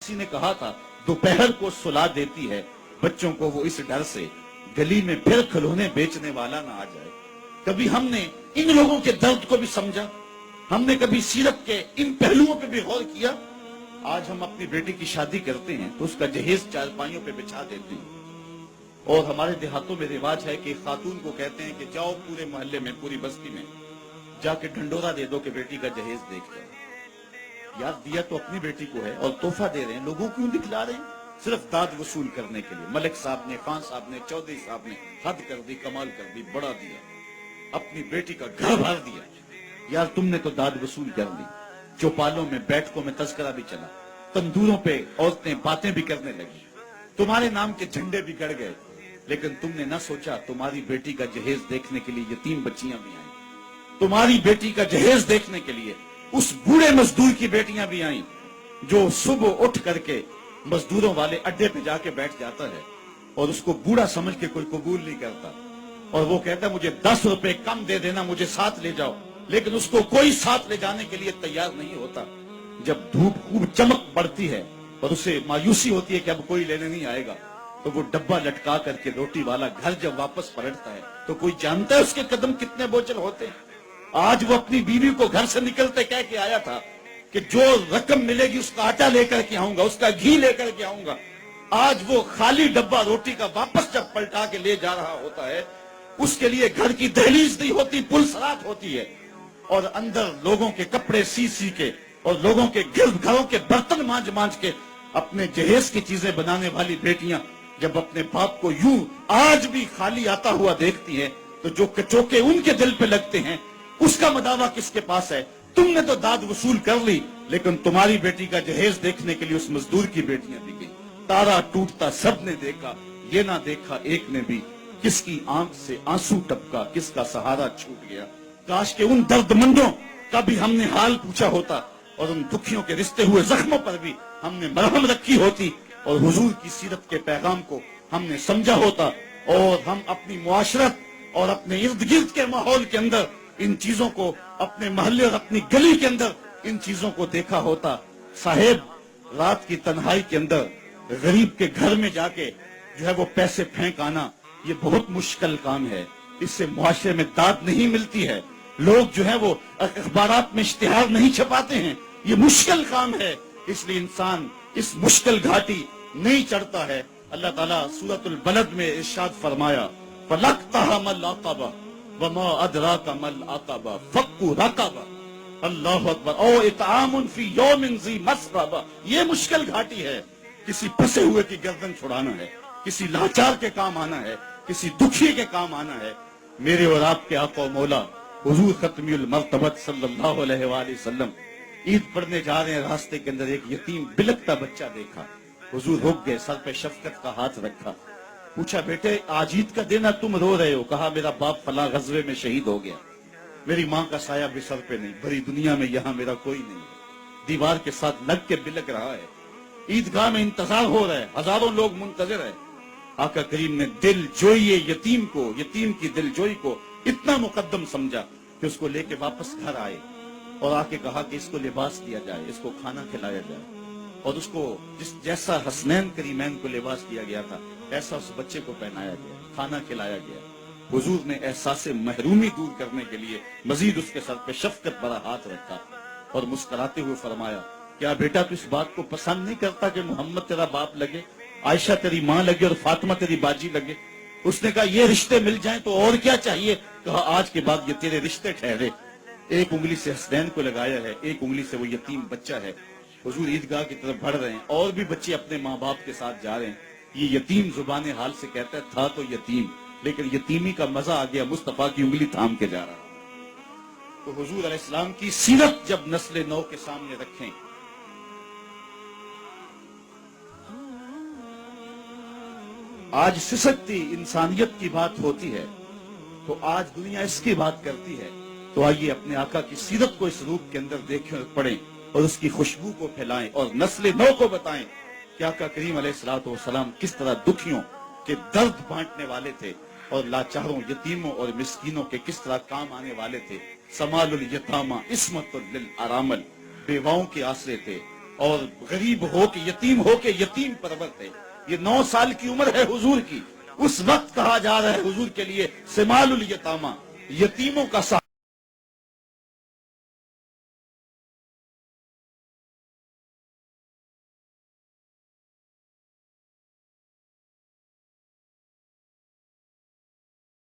کسی نے کہا تھا دوپہر کو سلا دیتی ہے بچوں کو وہ اس ڈر سے گلی میں پھر کھلونے بیچنے والا نہ آ جائے۔ کبھی ہم نے ان لوگوں کے درد کو بھی سمجھا، ہم نے کبھی سیرت کے ان پہلوؤں پہ بھی غور کیا۔ آج ہم اپنی بیٹی کی شادی کرتے ہیں تو اس کا جہیز چارپائیوں پہ بچھا دیتے ہیں، اور ہمارے دیہاتوں میں رواج ہے کہ خاتون کو کہتے ہیں کہ جاؤ پورے محلے میں، پوری بستی میں جا کے ڈھنڈورا دے دو کہ بیٹی کا جہیز دیکھ لو۔ یار دیا تو اپنی بیٹی کو ہے اور تحفہ دے رہے ہیں، لوگوں کیوں دکھلا رہے ہیں؟ صرف داد وصول کرنے کے لیے۔ ملک صاحب نے، خان صاحب نے، چودھری صاحب نے حد کر دی، کمال کر دی، بڑا دیا، اپنی بیٹی کا گھر بھر دیا۔ یار تم نے تو داد وصول کر لی۔ چوپالوں میں، بیٹھکوں میں تذکرہ بھی چلا، تندوروں پہ عورتیں باتیں بھی کرنے لگی، تمہارے نام کے جھنڈے بھی گڑ گئے، لیکن تم نے نہ سوچا تمہاری بیٹی کا جہیز دیکھنے کے لیے یتیم بچیاں بھی آئیں، تمہاری بیٹی کا جہیز دیکھنے کے لیے اس بوڑھے مزدور کی بیٹیاں بھی آئیں جو صبح اٹھ کر کے مزدوروں والے اڈے پہ جا کے بیٹھ جاتا ہے اور اس کو بوڑھا سمجھ کے کوئی قبول نہیں کرتا، اور وہ کہتا ہے مجھے 10 روپے کم دے دینا، مجھے ساتھ لے جاؤ، لیکن اس کو کوئی ساتھ لے جانے کے لیے تیار نہیں ہوتا۔ جب دھوپ خوب چمک پڑتی ہے اور اسے مایوسی ہوتی ہے کہ اب کوئی لینے نہیں آئے گا، تو وہ ڈبہ لٹکا کر کے روٹی والا گھر جب واپس پلٹتا ہے تو کوئی جانتا ہے اس کے قدم کتنے بوجھل ہوتے ہیں۔ آج وہ اپنی بیوی کو گھر سے نکلتے کہہ کے آیا تھا کہ جو رقم ملے گی اس کا آٹا لے کر کے آؤں گا، اس کا گھی لے کر کے آؤں گا۔ آج وہ خالی ڈبہ روٹی کا واپس جب پلٹا کے لے جا رہا ہوتا ہے، اس کے لیے گھر کی دہلیز نہیں ہوتی، پلسرات ہوتی ہے، اور اندر لوگوں کے کپڑے سی سی کے اور لوگوں کے گھروں کے برتن مانج مانج کے اپنے جہیز کی چیزیں بنانے والی بیٹیاں جب اپنے باپ کو یوں آج بھی خالی آتا ہوا دیکھتی ہیں تو جو کچوکے ان کے دل پہ لگتے ہیں اس کا مداوع کس کے پاس ہے؟ تم نے تو داد وصول کر لی، لیکن تمہاری بیٹی کا جہیز دیکھنے کے لیے اس مزدور کی بیٹیاں بھی گئی۔ تارا ٹوٹتا سب نے دیکھا، یہ نہ دیکھا ایک نے بھی، کس کی آنکھ سے آنسو ٹپکا، کس کا سہارا چھوٹ گیا۔ کاش کہ ان درد مندوں کا بھی ہم نے حال پوچھا ہوتا اور ان دکھیوں کے رشتے ہوئے زخموں پر بھی ہم نے مرہم رکھی ہوتی اور حضور کی سیرت کے پیغام کو ہم نے سمجھا ہوتا، اور ہم اپنی معاشرت اور اپنے ارد گرد کے ماحول کے اندر ان چیزوں کو، اپنے محلے اور اپنی گلی کے اندر ان چیزوں کو دیکھا ہوتا۔ صاحب رات کی تنہائی کے اندر غریب کے گھر میں جا کے جو ہے وہ پیسے پھینک آنا، یہ بہت مشکل کام ہے، اس سے معاشرے میں داد نہیں ملتی ہے، لوگ جو ہے وہ اخبارات میں اشتہار نہیں چھپاتے ہیں، یہ مشکل کام ہے، اس لیے انسان اس مشکل گھاٹی نہیں چڑھتا ہے۔ اللہ تعالیٰ سورۃ البلد میں ارشاد فرمایا فَلَقْتَحَمَ الْعَقَبَةَ وَمَا أَدْرَاكَ مَا الْعَقَبَةُ فَكُّ رَقَبَةٍ، اللہ اکبر، او اطعام فی یوم ذی مسغبہ، یہ مشکل گھاٹی ہے، کسی پھنسے ہوئے کی گردن چھڑانا ہے، کسی لاچار کے کام آنا ہے، کسی دکھی کے کام آنا ہے۔ میرے اور آپ کے آقا و مولا حضور ختمی المرتبت صلی اللہ علیہ وآلہ وسلم عید پڑھنے جا رہے ہیں، راستے کے اندر ایک یتیم بلکتا بچہ دیکھا، حضور رک گئے، سر پہ شفقت کا ہاتھ رکھا، پوچھا بیٹے آج عید کا دن ہے تم رو رہے ہو؟ کہا میرا باپ فلاں غزوے میں شہید ہو گیا، میری ماں کا سایہ بھی سر پہ نہیں، بھری دنیا میں یہاں میرا کوئی نہیں ہے، دیوار کے ساتھ لگ کے بلک رہا ہے، عیدگاہ میں انتظار ہو رہا ہے، ہزاروں لوگ منتظر ہیں۔ آقا کریم نے دل جوئی یتیم کو، یتیم کی دل جوئی کو اتنا مقدم سمجھا کہ اس کو لے کے واپس گھر آئے اور آ کے کہا کہ اس کو لباس دیا جائے، اس کو کھانا کھلایا جائے، اور اس کو جیسا حسنین کریمین کو لباس دیا گیا تھا ایسا اس بچے کو پہنایا گیا، کھانا کھلایا گیا۔ حضور نے احساس محرومی دور کرنے کے لیے مزید اس کے سر پہ شفقت بھرا ہاتھ رکھا اور مسکراتے ہوئے فرمایا کیا بیٹا تو اس بات کو پسند نہیں کرتا کہ محمد تیرا باپ لگے، عائشہ تیری ماں لگے اور فاطمہ تیری باجی لگے؟ اس نے کہا یہ رشتے مل جائیں تو اور کیا چاہیے؟ کہا آج کے بعد یہ تیرے رشتے ٹھہرے۔ ایک انگلی سے حسنین کو لگایا ہے، ایک انگلی سے وہ یتیم بچہ ہے۔ حضور عیدگاہ کی طرف بڑھ رہے ہیں، اور بھی بچے اپنے ماں باپ کے ساتھ جا رہے ہیں۔ یہ یتیم زبان حال سے کہتا ہے تھا تو یتیم، لیکن یتیمی کا مزہ آ گیا، مصطفیٰ کی انگلی تھام کے جا رہا۔ تو حضور علیہ السلام کی سیرت جب نسل نو کے سامنے رکھیں، آج سسکتی انسانیت کی بات ہوتی ہے تو آج دنیا اس کی بات کرتی ہے، تو آئیے اپنے آقا کی سیرت کو اس روپ کے اندر دیکھیں اور پڑھیں اور اس کی خوشبو کو پھیلائیں اور نسل نو کو بتائیں کہ آقا کریم علیہ الصلوۃ والسلام کس طرح دکھیوں کے درد بانٹنے والے تھے اور لاچاروں، یتیموں اور مسکینوں کے کس طرح کام آنے والے تھے۔ سمال الیتامى عصمۃ للارامل، بیواؤں کے آسرے تھے، اور غریب ہو کے یتیم ہو کے یتیم پرورت ہے. یہ 9 سال کی عمر ہے حضور کی. اس وقت کہا جا رہا ہے حضور کے لیے سمال الیتامہ، یتیموں کا سہارا.